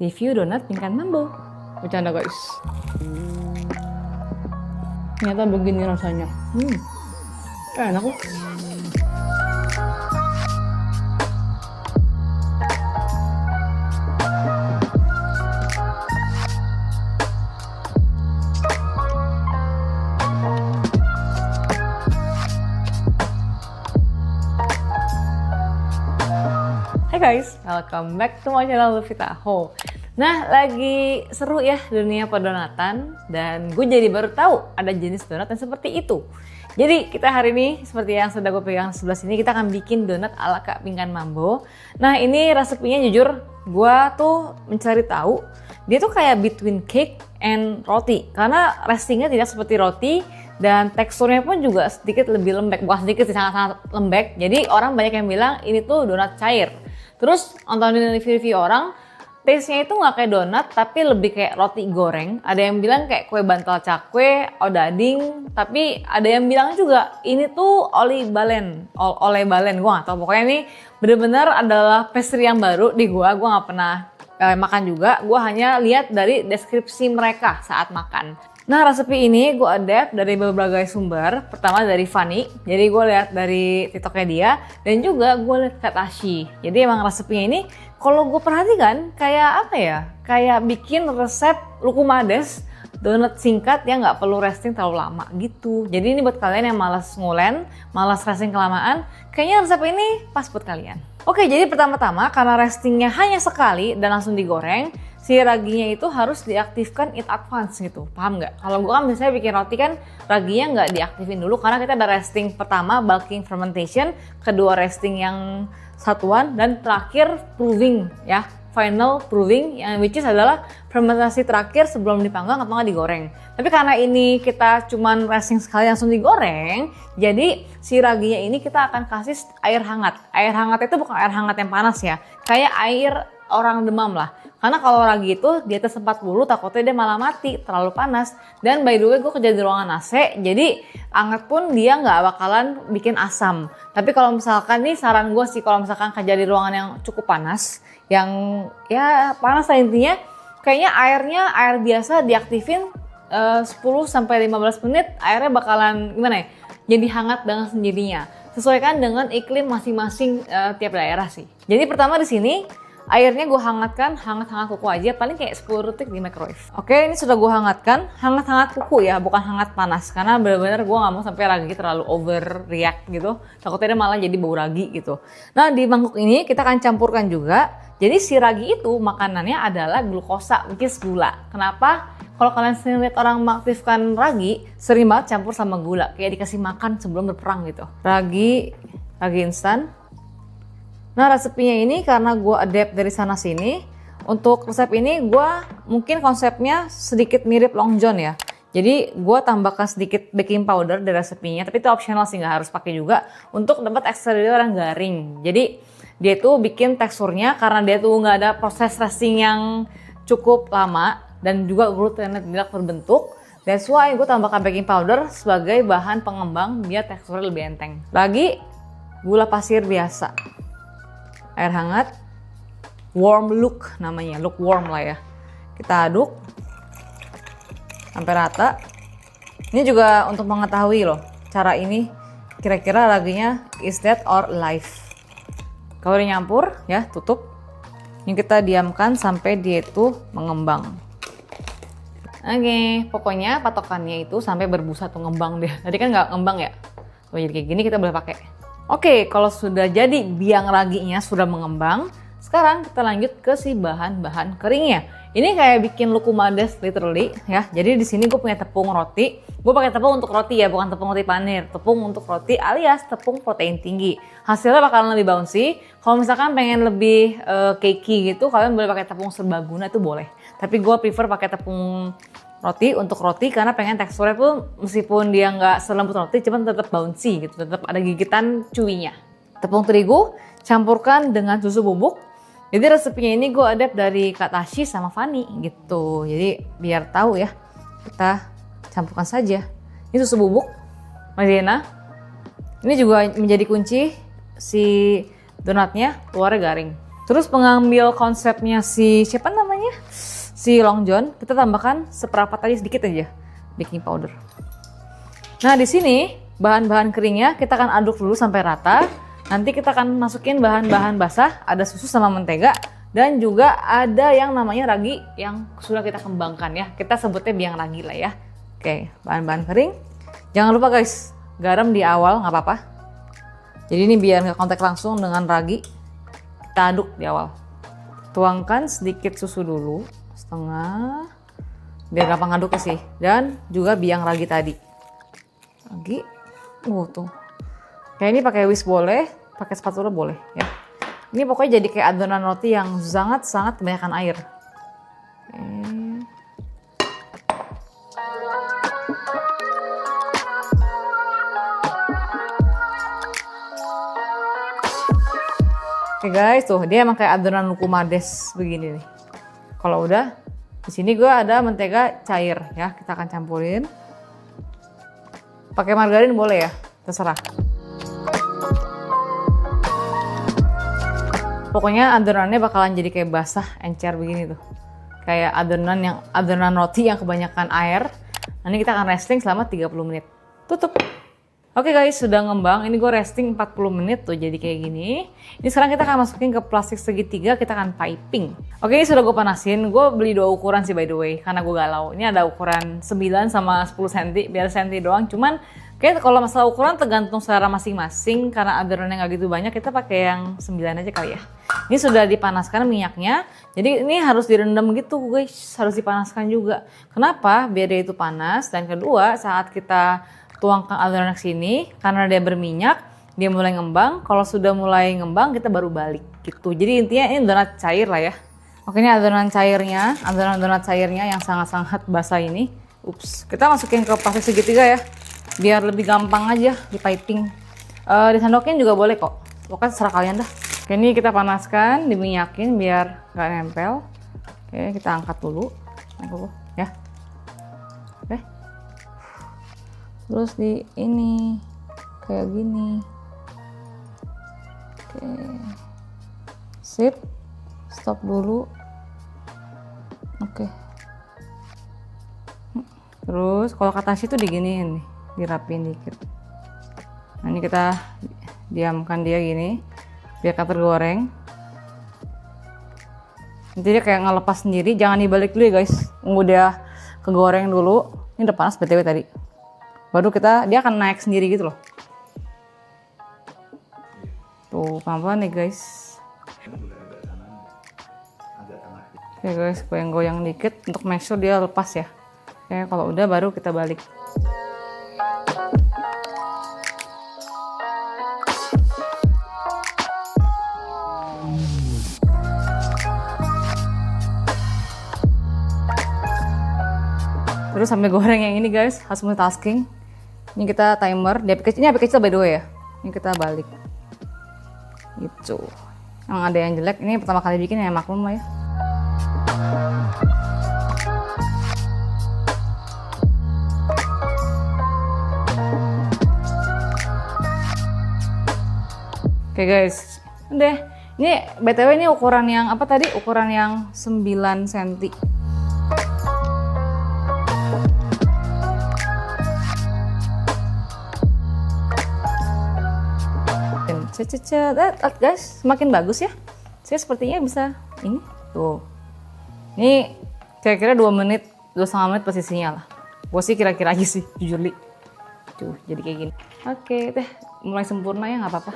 review donat Pingkan Mambo. Bercanda guys. Ternyata begini rasanya. Enak loh. Hai guys, welcome back to my channel Luvita Ho. Nah, lagi seru ya dunia perdonatan dan gue jadi baru tahu ada jenis donat yang seperti itu. Jadi kita hari ini seperti yang sudah gue pegang sebelah sini, kita akan bikin donat ala Kak Pingkan Mambo. Nah, ini resepnya jujur gue tuh mencari tahu, dia tuh kayak between cake and roti karena restingnya tidak seperti roti. Dan teksturnya pun juga sedikit lebih lembek, bukan sedikit sih, sangat-sangat lembek. Jadi orang banyak yang bilang ini tuh donat cair. Terus nontonin review-review orang, taste-nya itu nggak kayak donat, tapi lebih kayak roti goreng. Ada yang bilang kayak kue bantal cakwe, odading. Tapi ada yang bilang juga ini tuh oleh balen, gue nggak tahu. Pokoknya ini bener-bener adalah pastry yang baru di gue nggak pernah makan juga. Gue hanya lihat dari deskripsi mereka saat makan. Nah, resep ini gue adapt dari berbagai sumber. Pertama dari Fanny, jadi gue lihat dari TikToknya dia, dan juga gue lihat Kak Tashi. Jadi emang resepnya ini, kalau gue perhatikan kayak apa ya? Kayak bikin resep lukumades, donat singkat yang nggak perlu resting terlalu lama gitu. Jadi ini buat kalian yang malas ngulen, malas resting kelamaan, kayaknya resep ini pas buat kalian. Oke, jadi pertama-tama karena restingnya hanya sekali dan langsung digoreng, si raginya itu harus diaktifkan in advance gitu, paham nggak? Kalau gue kan biasanya bikin roti kan raginya nggak diaktifin dulu karena kita ada resting pertama bulking fermentation, kedua resting yang satuan, dan terakhir proving ya, final proving yang which is adalah fermentasi terakhir sebelum dipanggang atau nggak digoreng. Tapi karena ini kita cuman resting sekali langsung digoreng, jadi si raginya ini kita akan kasih air hangat. Air hangat itu bukan air hangat yang panas ya, kayak air orang demam lah. Karena kalau ragi itu di atas 40 takutnya dia malah mati, terlalu panas. Dan by the way gue kerja di ruangan AC, jadi anget pun dia nggak bakalan bikin asam. Tapi kalau misalkan nih saran gue sih, kalau misalkan kerja di ruangan yang cukup panas, yang ya panas lah intinya, kayaknya air biasa diaktifin 10-15 menit, airnya bakalan gimana ya, jadi hangat dengan sendirinya. Sesuaikan dengan iklim masing-masing tiap daerah sih. Jadi pertama di sini airnya gue hangatkan, hangat-hangat kuku aja, paling kayak 10 detik di microwave. Oke, ini sudah gue hangatkan, hangat-hangat kuku ya, bukan hangat panas. Karena benar-benar gue gak mau sampai ragi terlalu overreact gitu. Takutnya dia malah jadi bau ragi gitu. Nah, di mangkuk ini kita akan campurkan juga. Jadi si ragi itu makanannya adalah glukosa, which is gula. Kenapa? Kalau kalian sering lihat orang mengaktifkan ragi, sering banget campur sama gula. Kayak dikasih makan sebelum berperang gitu. Ragi instan. Nah, resepnya ini karena gue adapt dari sana sini. Untuk resep ini gue mungkin konsepnya sedikit mirip Long John ya. Jadi gue tambahkan sedikit baking powder dari resepnya, tapi itu optional sih, nggak harus pakai juga untuk dapat eksterior yang garing. Jadi dia tuh bikin teksturnya karena dia tuh nggak ada proses resting yang cukup lama dan juga glutennya tidak terbentuk. That's why gue tambahkan baking powder sebagai bahan pengembang biar teksturnya lebih enteng. Lagi gula pasir biasa. Air hangat, warm look namanya, look warm lah ya. Kita aduk sampai rata. Ini juga untuk mengetahui loh, cara ini kira-kira raginya is dead or alive. Kalau udah nyampur ya, tutup. Ini kita diamkan sampai dia itu mengembang. Oke, pokoknya patokannya itu sampai berbusa atau ngembang deh. Tadi kan nggak ngembang ya. Tuh, jadi kayak gini kita boleh pakai. Oke, kalau sudah jadi biang raginya sudah mengembang, sekarang kita lanjut ke si bahan-bahan keringnya. Ini kayak bikin lukumades literally ya. Jadi di sini gue punya tepung roti. Gue pakai tepung untuk roti ya, bukan tepung roti panir. Tepung untuk roti alias tepung protein tinggi. Hasilnya bakalan lebih bouncy. Kalau misalkan pengen lebih cakey gitu, kalian boleh pakai tepung serbaguna, itu boleh. Tapi gue prefer pakai tepung roti untuk roti karena pengen teksturnya pun meskipun dia nggak selembut roti, cuman tetap bouncy gitu, tetap ada gigitan cuinya. Tepung terigu campurkan dengan susu bubuk. Jadi resepnya ini gue adapt dari Kak Tashi sama Fanny gitu. Jadi biar tahu ya, kita campurkan saja. Ini susu bubuk, maizena. Ini juga menjadi kunci si donatnya keluarnya garing. Terus pengambil konsepnya si siapa namanya? namanya? Si Long John, kita tambahkan seperempat aja sedikit aja baking powder. Nah, di sini bahan-bahan keringnya kita akan aduk dulu sampai rata. Nanti kita akan masukin bahan-bahan basah, ada susu sama mentega, dan juga ada yang namanya ragi yang sudah kita kembangkan ya. Kita sebutnya biang ragi lah ya. Oke, bahan-bahan kering. Jangan lupa guys, garam di awal nggak apa-apa. Jadi ini biar nggak kontak langsung dengan ragi, kita aduk di awal. Tuangkan sedikit susu dulu, setengah, biar gampang aduknya sih. Dan juga biang ragi tadi. Ragi, tuh. Kayak ini pakai whisk boleh, pakai spatula boleh ya. Ini pokoknya jadi kayak adonan roti yang sangat-sangat kebanyakan air. Oke guys, tuh dia emang kayak adonan lukumades begini nih. Kalau udah, di sini gue ada mentega cair ya, kita akan campurin. Pakai margarin boleh ya, terserah. Pokoknya adonannya bakalan jadi kayak basah, encer begini tuh. Kayak adonan roti yang kebanyakan air. Nanti kita akan resting selama 30 menit. Tutup. Oke guys, sudah ngembang. Ini gue resting 40 menit tuh jadi kayak gini. Ini sekarang kita akan masukin ke plastik segitiga, kita akan piping. Oke, ini sudah gue panasin. Gue beli 2 ukuran sih by the way, karena gue galau. Ini ada ukuran 9 sama 10 cm, biar senti doang. Cuman kayak kalau masalah ukuran tergantung selera masing-masing, karena adonannya nggak gitu banyak, kita pakai yang 9 aja kali ya. Ini sudah dipanaskan minyaknya, jadi ini harus direndam gitu guys, harus dipanaskan juga. Kenapa? Biar dia itu panas, dan kedua saat kita tuangkan adonan ke sini, karena dia berminyak, dia mulai ngembang. Kalau sudah mulai ngembang, kita baru balik gitu. Jadi intinya ini donat cair lah ya. Oke, ini adonan cairnya, adonan donat cairnya yang sangat-sangat basah ini. Ups, kita masukin ke plastik segitiga ya, biar lebih gampang aja di piping. Disandokin juga boleh kok, pokoknya terserah kalian dah. Oke, ini kita panaskan, diminyakin biar nggak nempel. Oke, kita angkat dulu ya. Oke, terus di ini kayak gini. Oke, sip, stop dulu. Oke, terus kalau kata situ diginiin nih, dirapiin dikit. Nah, ini kita diamkan dia gini biar gak tergoreng. Nanti dia kayak ngelepas sendiri, jangan dibalik dulu ya guys. Tunggu dia kegoreng dulu. Ini udah panas btw tadi. Baru dia akan naik sendiri gitu loh. Tuh, pelan-pelan nih guys. Oke guys, goyang-goyang dikit untuk make sure dia lepas ya. Oke, kalau udah baru kita balik. Terus sambil goreng yang ini guys, harus multitasking. Ini kita timer, ini HP kecil by the way ya. Ini kita balik. Gitu. Yang ada yang jelek, ini pertama kali bikin ya, maklum lah ya. Oke guys, udah. Ini BTW ini ukuran yang apa tadi? Ukuran yang 9 cm. Guys, semakin bagus ya. Saya sepertinya bisa ini tuh. Ini kira-kira 2 menit, 2,5 menit posisinya lah. Gue sih kira-kira aja sih, jujur li. Tuh, jadi kayak gini. Oke, deh, mulai sempurna ya, nggak apa-apa.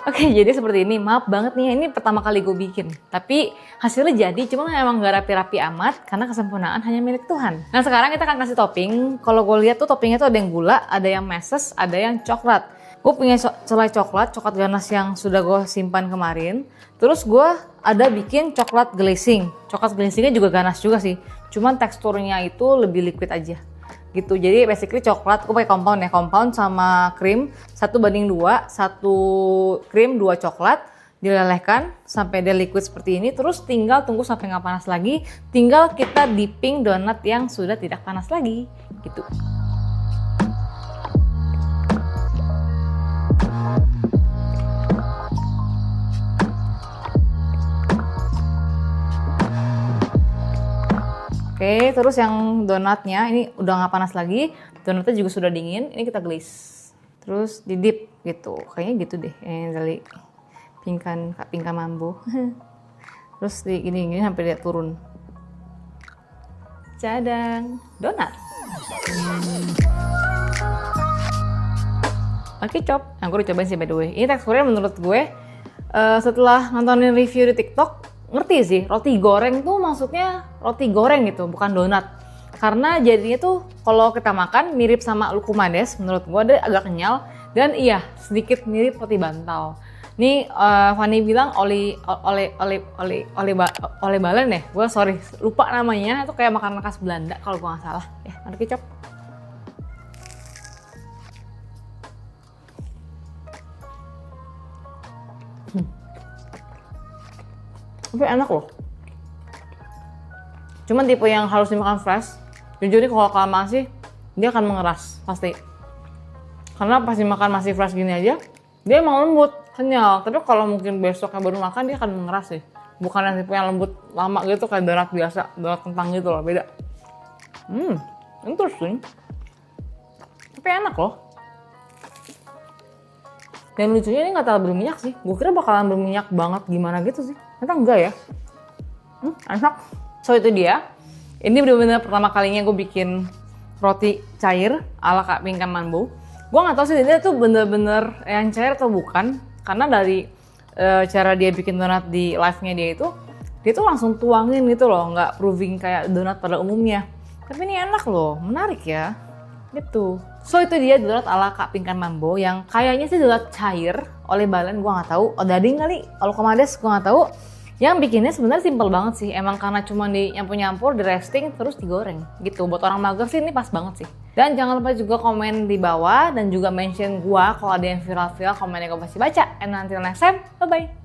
Oke, jadi seperti ini. Maaf banget nih, ini pertama kali gue bikin. Tapi hasilnya jadi, cuma emang gak rapi-rapi amat karena kesempurnaan hanya milik Tuhan. Nah, sekarang kita akan kasih topping. Kalau gue lihat tuh toppingnya tuh ada yang gula, ada yang meses, ada yang coklat. Gue punya selai coklat ganas yang sudah gue simpan kemarin. Terus gue ada bikin coklat glazing. Coklat glazingnya juga ganas juga sih. Cuman teksturnya itu lebih liquid aja. Gitu, jadi basically coklat, gue pakai compound ya, compound sama krim 1:2, 1 krim 2 coklat, dilelehkan sampai dia liquid seperti ini, terus tinggal tunggu sampai nggak panas lagi, tinggal kita dipping donat yang sudah tidak panas lagi, gitu. Oke, terus yang donatnya ini udah nggak panas lagi. Donatnya juga sudah dingin. Ini kita glaze. Terus didip gitu. Kayaknya gitu deh. Dari Kak Pingkan Mambo. Terus gini sampai dia turun. Cadang donat. Oke, cop. Nah, gue udah cobain sih by the way. Ini teksturnya menurut gue setelah nontonin review di TikTok ngerti sih, roti goreng tuh maksudnya roti goreng gitu, bukan donat. Karena jadinya tuh kalau kita makan mirip sama lukumades, menurut gue ada agak kenyal dan iya sedikit mirip roti bantal. Nih Fanny bilang oli balen ya, gue sorry lupa namanya, itu kayak makanan khas Belanda kalau gue nggak salah. Ya, mari kicap. Tapi enak loh. Cuman tipe yang harus dimakan fresh. Jujur nih kalau kelamaan sih dia akan mengeras pasti. Karena pas dimakan masih fresh gini aja, dia emang lembut, kenyal. Tapi kalau mungkin besoknya baru makan dia akan mengeras sih. Bukan yang tipe yang lembut lama gitu kayak donat biasa, donat kentang gitu loh, beda. Interesting. Tapi enak loh. Dan lucunya ini nggak terlalu berminyak sih. Gue kira bakalan berminyak banget gimana gitu sih. Ternyata enggak ya. Enak. So itu dia. Ini bener-bener pertama kalinya gue bikin roti cair ala Kak Pingkan Mambo. Gue nggak tahu sih dia tuh bener-bener yang cair atau bukan. Karena dari cara dia bikin donat di live-nya dia tuh langsung tuangin gitu loh. Nggak proving kayak donat pada umumnya. Tapi ini enak loh, menarik ya. Gitu. So itu dia donat ala Kak Pingkan Mambo yang kayaknya sih donat cair oleh balen, gue nggak tahu. Odading kali, lukumades gue nggak tahu. Yang bikinnya sebenarnya simple banget sih. Emang karena cuma nyampur-nyampur, di resting terus digoreng gitu. Buat orang mager sih ini pas banget sih. Dan jangan lupa juga komen di bawah dan juga mention gue kalau ada yang viral-viral, komennya gue pasti baca. And until next time, bye bye.